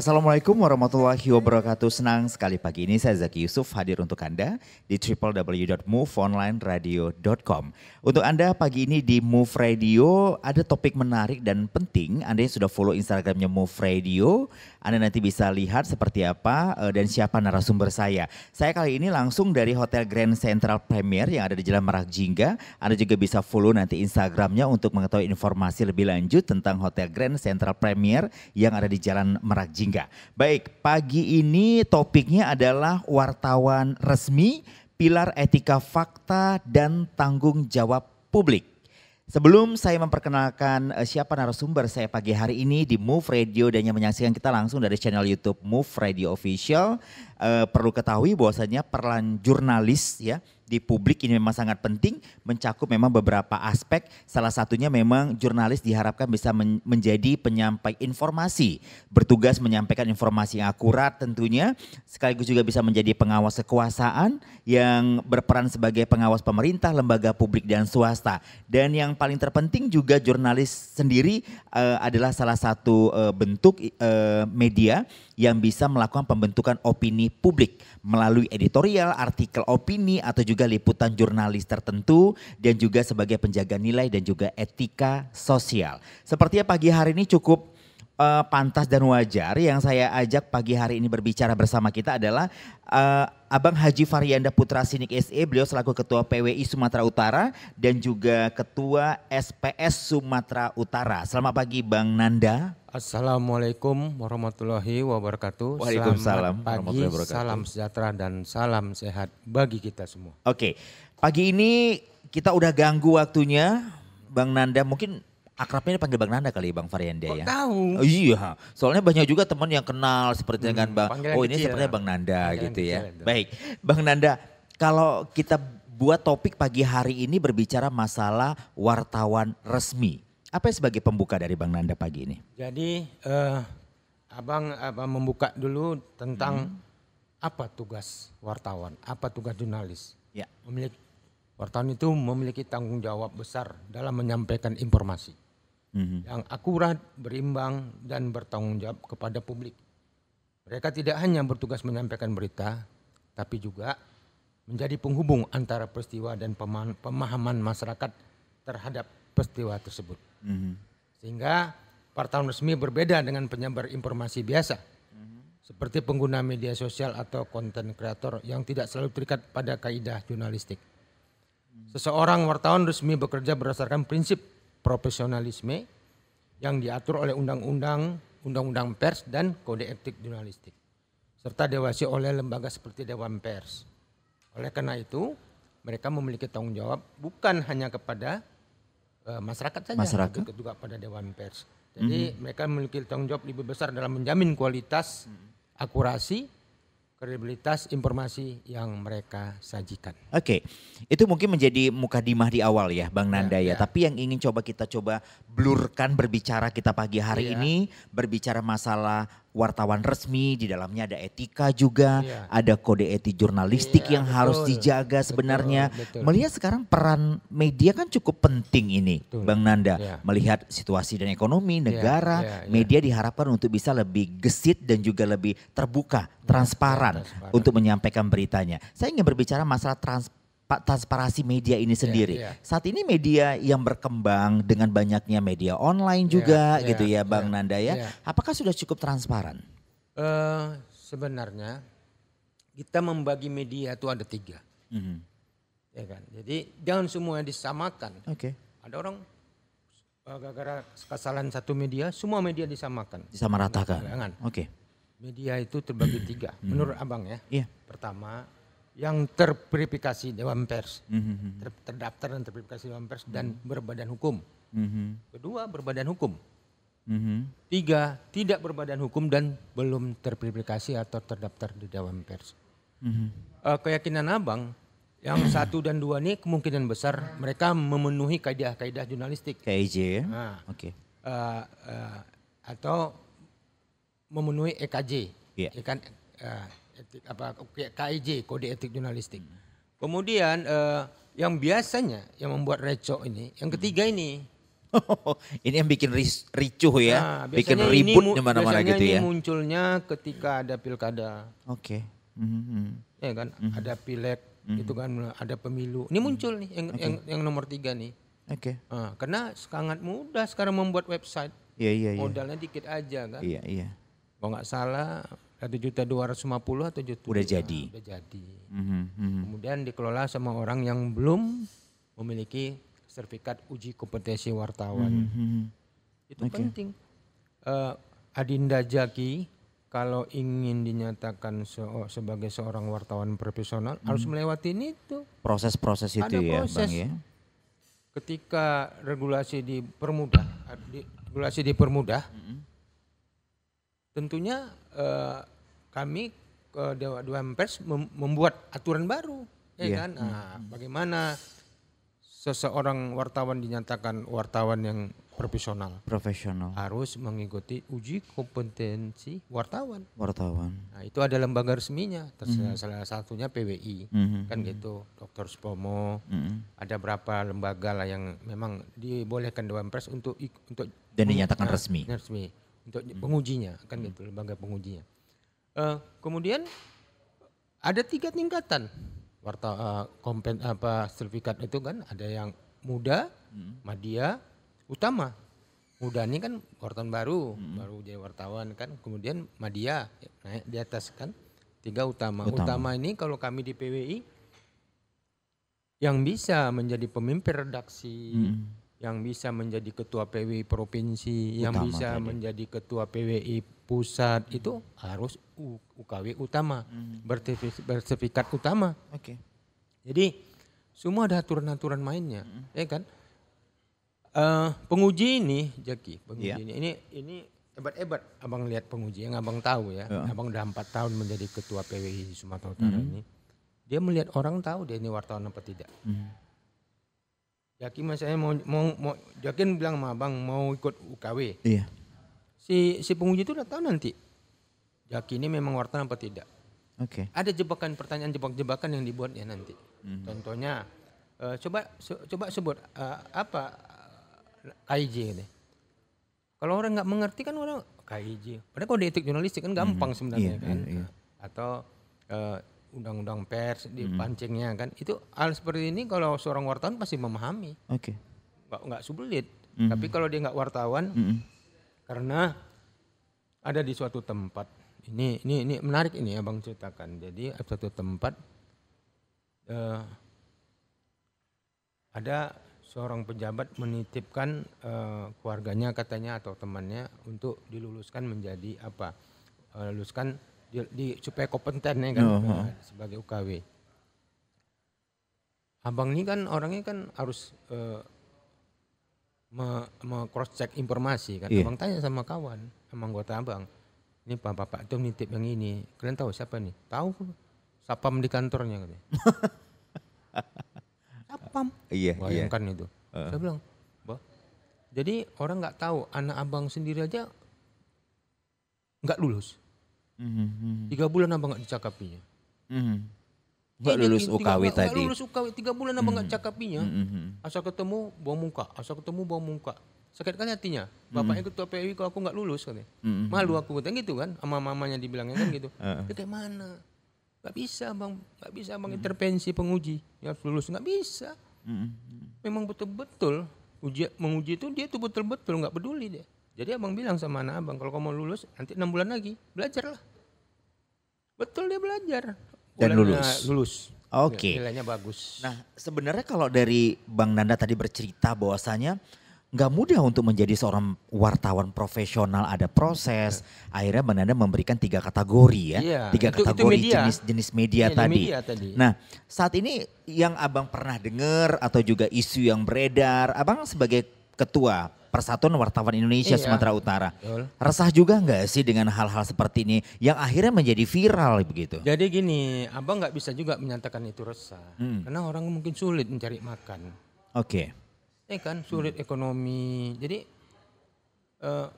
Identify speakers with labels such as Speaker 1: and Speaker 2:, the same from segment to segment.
Speaker 1: Assalamualaikum warahmatullahi wabarakatuh. Senang sekali pagi ini saya Zaki Yusuf hadir untuk Anda di www.moveonlineradio.com. Untuk Anda pagi ini di Move Radio ada topik menarik dan penting. Anda yang sudah follow Instagramnya Move Radio, Anda nanti bisa lihat seperti apa dan siapa narasumber saya. Saya kali ini langsung dari Hotel Grand Central Premier yang ada di Jalan Merak Jingga. Anda juga bisa follow nanti Instagramnya untuk mengetahui informasi lebih lanjut tentang Hotel Grand Central Premier yang ada di Jalan Merak Jingga. Baik, pagi ini topiknya adalah wartawan resmi, pilar etika fakta dan tanggung jawab publik. Sebelum saya memperkenalkan siapa narasumber saya pagi hari ini di Move Radio dan yang menyaksikan kita langsung dari channel YouTube Move Radio Official, perlu ketahui bahwasanya peran jurnalis ya di publik ini memang sangat penting, mencakup memang beberapa aspek. Salah satunya memang jurnalis diharapkan bisa menjadi penyampai informasi, bertugas menyampaikan informasi yang akurat tentunya, sekaligus juga bisa menjadi pengawas kekuasaan yang berperan sebagai pengawas pemerintah, lembaga publik dan swasta. Dan yang paling terpenting juga jurnalis sendiri adalah salah satu bentuk media yang bisa melakukan pembentukan opini publik melalui editorial, artikel opini atau juga liputan jurnalis tertentu dan juga sebagai penjaga nilai dan juga etika sosial. Sepertinya pagi hari ini cukup pantas dan wajar yang saya ajak pagi hari ini berbicara bersama kita adalah Abang Haji Faryanda Putra Sinik SE, beliau selaku Ketua PWI Sumatera Utara dan juga Ketua SPS Sumatera Utara. Selamat pagi Bang Nanda.
Speaker 2: Assalamualaikum warahmatullahi wabarakatuh.
Speaker 1: Waalaikumsalam
Speaker 2: Selamat pagi, salam sejahtera dan salam sehat bagi kita semua.
Speaker 1: Oke, pagi ini kita udah ganggu waktunya Bang Nanda, mungkin akrabnya dipanggil Bang Nanda kali Bang Faryanda ya.
Speaker 2: Tahu?
Speaker 1: Oh, iya, soalnya banyak juga teman yang kenal seperti dengan Bang, oh ini
Speaker 2: kecil,
Speaker 1: sepertinya Bang Nanda gitu ya.
Speaker 2: Itu.
Speaker 1: Baik, Bang Nanda, kalau kita buat topik pagi hari ini berbicara masalah wartawan resmi. Apa sebagai pembuka dari Bang Nanda pagi ini?
Speaker 2: Jadi abang membuka dulu tentang apa tugas wartawan, apa tugas jurnalis.
Speaker 1: Ya.
Speaker 2: Wartawan itu memiliki tanggung jawab besar dalam menyampaikan informasi yang akurat, berimbang dan bertanggung jawab kepada publik. Mereka tidak hanya bertugas menyampaikan berita, tapi juga menjadi penghubung antara peristiwa dan pemahaman masyarakat terhadap peristiwa tersebut. Sehingga wartawan resmi berbeda dengan penyebar informasi biasa. Seperti pengguna media sosial atau konten kreator yang tidak selalu terikat pada kaidah jurnalistik. Seseorang wartawan resmi bekerja berdasarkan prinsip profesionalisme yang diatur oleh undang-undang pers dan kode etik jurnalistik. Serta diawasi oleh lembaga seperti Dewan Pers. Oleh karena itu, mereka memiliki tanggung jawab bukan hanya kepada masyarakat saja, tapi juga pada Dewan Pers. Jadi mereka memiliki tanggung jawab lebih besar dalam menjamin kualitas, akurasi, kredibilitas informasi yang mereka sajikan.
Speaker 1: Oke, itu mungkin menjadi mukadimah di awal ya Bang Nanda ya. Tapi yang ingin kita coba blurkan berbicara kita pagi hari ini, berbicara masalah wartawan resmi, di dalamnya ada etika juga, ada kode etik jurnalistik yang harus dijaga sebenarnya.
Speaker 2: Betul.
Speaker 1: Melihat sekarang peran media kan cukup penting ini Bang Nanda. Melihat situasi dan ekonomi negara, media diharapkan untuk bisa lebih gesit dan juga lebih terbuka, transparan untuk menyampaikan beritanya. Saya ingin berbicara masalah transparansi media ini sendiri. Saat ini media yang berkembang dengan banyaknya media online juga gitu ya Bang Nanda ya. Apakah sudah cukup transparan?
Speaker 2: Sebenarnya kita membagi media itu ada 3. Ya kan? Jadi jangan semua disamakan. Ada orang gara-gara kesalahan satu media, semua media disamakan.
Speaker 1: Disamaratakan.
Speaker 2: Jangan. Media itu terbagi 3 menurut abang ya. Pertama, yang terverifikasi Dewan Pers, terdaftar dan terverifikasi Dewan Pers dan berbadan hukum. Kedua, berbadan hukum. 3, tidak berbadan hukum dan belum terverifikasi atau terdaftar di Dewan Pers. Keyakinan abang, yang 1 dan 2 ini kemungkinan besar mereka memenuhi kaidah-kaidah jurnalistik.
Speaker 1: KIJ ya?
Speaker 2: Atau memenuhi EKJ. KIJ, kode etik jurnalistik. Kemudian yang biasanya yang membuat recok ini, yang ketiga ini.
Speaker 1: Ini yang bikin ricuh ya,
Speaker 2: Nah,
Speaker 1: bikin
Speaker 2: biasanya
Speaker 1: ribut di mana-mana
Speaker 2: biasanya
Speaker 1: gitu
Speaker 2: ini
Speaker 1: ya.
Speaker 2: munculnya ketika ada pilkada,
Speaker 1: Oke. Mhm.
Speaker 2: ya kan? Ada pileg, itu kan ada pemilu. Ini muncul nih yang nomor 3 nih.
Speaker 1: Oke.
Speaker 2: Nah, karena sangat mudah sekarang membuat website.
Speaker 1: Iya, iya, iya.
Speaker 2: Modalnya dikit aja kan.
Speaker 1: Iya, iya.
Speaker 2: Kalau nggak salah 1.250.000 atau 1
Speaker 1: Udah jadi.
Speaker 2: Udah jadi.
Speaker 1: Mhm.
Speaker 2: Kemudian dikelola sama orang yang belum memiliki sertifikat uji kompetensi wartawan.
Speaker 1: Mhm.
Speaker 2: Itu penting. Adinda Jaki kalau ingin dinyatakan sebagai seorang wartawan profesional harus melewati itu.
Speaker 1: Proses-proses itu
Speaker 2: Ada
Speaker 1: ya,
Speaker 2: proses.
Speaker 1: Bang ya.
Speaker 2: Ketika regulasi dipermudah, tentunya kami Dewan Pers membuat aturan baru, ya kan? Nah, bagaimana seseorang wartawan dinyatakan wartawan yang profesional?
Speaker 1: Profesional.
Speaker 2: Harus mengikuti uji kompetensi wartawan.
Speaker 1: Wartawan.
Speaker 2: Nah, itu ada lembaga resminya, salah satunya PWI, kan gitu. Dr. Supomo, ada berapa lembaga lah yang memang dibolehkan Dewan Pers untuk
Speaker 1: Dan dinyatakan resmi.
Speaker 2: Resmi untuk pengujinya, kan gitu, lembaga pengujinya. Kemudian ada 3 tingkatan sertifikat itu kan, ada yang muda, madya, utama. Muda ini kan wartawan baru jadi wartawan kan, kemudian madya naik di atas kan, 3 utama. Utama ini kalau kami di PWI yang bisa menjadi pemimpin redaksi, yang bisa menjadi ketua PWI provinsi, yang bisa menjadi ketua PWI pusat, itu harus UKW utama, bersertifikat utama.
Speaker 1: Oke.
Speaker 2: Jadi semua ada aturan-aturan mainnya, ya kan? Penguji ini, Jaki, ini hebat-hebat. Abang lihat penguji yang abang tahu ya. Abang udah 4 tahun menjadi ketua PWI Sumatera Utara ini. Dia melihat orang tahu dia ini wartawan apa tidak. Jaki saya mau Jaki bilang sama abang mau ikut UKW.
Speaker 1: Iya.
Speaker 2: Si penguji itu udah tahu nanti Jaki ini memang wartawan apa tidak.
Speaker 1: Oke.
Speaker 2: Ada pertanyaan jebak-jebakan yang dibuatnya nanti. Contohnya coba sebut apa KIJ gitu. Kalau orang nggak mengerti kan orang KIJ. Padahal kalau di etik jurnalistik kan gampang sebenarnya kan. Atau undang-undang pers dipancingnya kan. Itu hal seperti ini kalau seorang wartawan pasti memahami.
Speaker 1: Oke.
Speaker 2: Nggak sulit. Tapi kalau dia nggak wartawan, karena ada di suatu tempat. Ini menarik ini abang ceritakan. Jadi suatu tempat ada seorang pejabat menitipkan keluarganya katanya atau temannya untuk diluluskan menjadi apa? Luluskan supaya kompeten ya kan sebagai UKW. Abang ini kan orangnya kan harus cross check informasi kan. Abang tanya sama kawan, sama anggota abang. Ini bapak itu nitip yang ini. Kalian tahu siapa nih? Tahu. Sapam di kantornya katanya. Sapam.
Speaker 1: Iya.
Speaker 2: Bayangkan itu. Saya bilang, bah. Jadi orang nggak tahu anak abang sendiri aja nggak lulus. 3 bulan abang nggak dicakapinya.
Speaker 1: Nggak lulus UKW tadi.
Speaker 2: Nggak lulus UKW 3 bulan abang nggak cakapinya. Asal ketemu bawa muka. Sakit kali hatinya. Bapaknya ketua PWI kalau aku nggak lulus katanya. Malu aku katanya gitu kan. Sama mamanya dibilangnya kan gitu. Dia kayak mana? Nggak bisa abang intervensi penguji. Ya harus lulus nggak bisa. Memang betul-betul menguji itu dia tuh betul-betul nggak peduli dia. Jadi abang bilang sama anak abang kalau kamu mau lulus nanti 6 bulan lagi belajarlah. Betul dia belajar.
Speaker 1: Dan
Speaker 2: lulus.
Speaker 1: Oke.
Speaker 2: Nilainya bagus.
Speaker 1: Nah sebenarnya kalau dari Bang Nanda tadi bercerita bahwasanya nggak mudah untuk menjadi seorang wartawan profesional, ada proses. Akhirnya Bang Nanda memberikan 3 kategori ya.
Speaker 2: Iya,
Speaker 1: 3 kategori jenis media tadi. Nah saat ini yang abang pernah dengar atau juga isu yang beredar, abang sebagai ketua Persatuan Wartawan Indonesia Sumatera Utara. Betul. Resah juga nggak sih dengan hal-hal seperti ini yang akhirnya menjadi viral begitu?
Speaker 2: Jadi gini, abang nggak bisa juga menyatakan itu resah. Karena orang mungkin sulit mencari makan.
Speaker 1: Oke.
Speaker 2: Kan sulit ekonomi. Jadi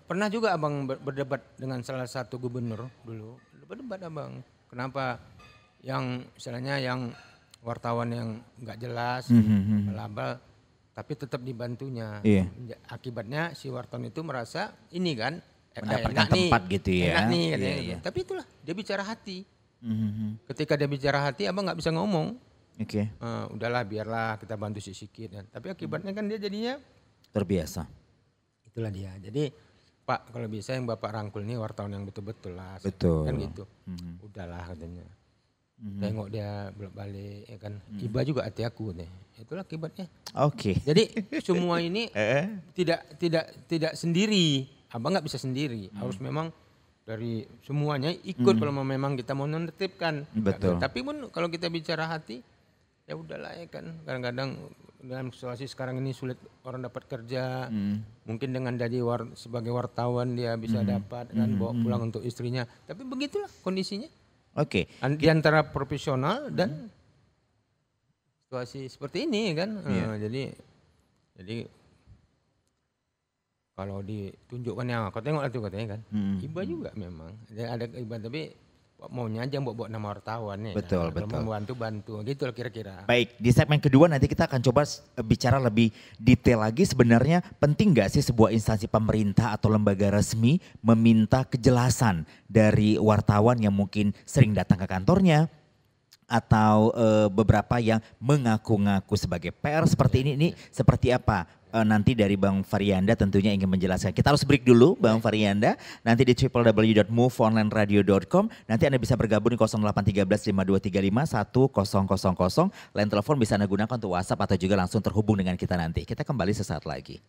Speaker 2: pernah juga abang berdebat dengan salah satu gubernur dulu. Berdebat abang. Kenapa yang istilahnya yang wartawan yang nggak jelas, label tapi tetap dibantunya.
Speaker 1: Iya.
Speaker 2: Akibatnya si wartawan itu merasa ini kan
Speaker 1: Mendapatkan tempat
Speaker 2: nih,
Speaker 1: gitu ya.
Speaker 2: enak nih katanya
Speaker 1: Iya,
Speaker 2: gitu.
Speaker 1: iya.
Speaker 2: Tapi itulah dia bicara hati.
Speaker 1: Mhm.
Speaker 2: Ketika dia bicara hati, abang nggak bisa ngomong.
Speaker 1: Oke.
Speaker 2: Udahlah biarlah kita bantu sedikit. Tapi akibatnya kan dia jadinya
Speaker 1: Terbiasa.
Speaker 2: itulah dia. Jadi Pak kalau bisa yang Bapak rangkul ini wartawan yang betul-betul lah.
Speaker 1: Betul.
Speaker 2: Kan gitu. Udahlah katanya. Tengok dia bolak-balik ya kan. Iba juga hati aku nih. Itulah akibatnya.
Speaker 1: Oke.
Speaker 2: Jadi semua ini tidak sendiri. Abang nggak bisa sendiri. Harus memang dari semuanya ikut kalau memang kita mau menertibkan.
Speaker 1: Betul.
Speaker 2: Tapi pun kalau kita bicara hati, ya udahlah ya kan. Kadang-kadang dalam situasi sekarang ini sulit orang dapat kerja. Mungkin dengan jadi sebagai wartawan dia bisa dapat kan bawa pulang untuk istrinya. Tapi begitulah kondisinya.
Speaker 1: Oke.
Speaker 2: Di antara profesional dan situasi seperti ini kan. Jadi kalau ditunjukkan yang kau tengok itu katanya kan. Iba juga memang. Ada iba tapi maunya aja buat nama wartawan ya.
Speaker 1: Betul,
Speaker 2: kan?
Speaker 1: betul.
Speaker 2: Membantu gitu lah kira-kira.
Speaker 1: Baik, di segmen kedua nanti kita akan coba bicara lebih detail lagi sebenarnya penting nggak sih sebuah instansi pemerintah atau lembaga resmi meminta kejelasan dari wartawan yang mungkin sering datang ke kantornya atau beberapa yang mengaku-ngaku sebagai PR seperti ini seperti apa? Nanti dari Bang Faryanda tentunya ingin menjelaskan. Kita harus break dulu Bang Faryanda. Nanti di www.moveonlineradio.com. Nanti Anda bisa bergabung di 0813 5235 1000. Line telepon bisa Anda gunakan untuk WhatsApp atau juga langsung terhubung dengan kita nanti. Kita kembali sesaat lagi.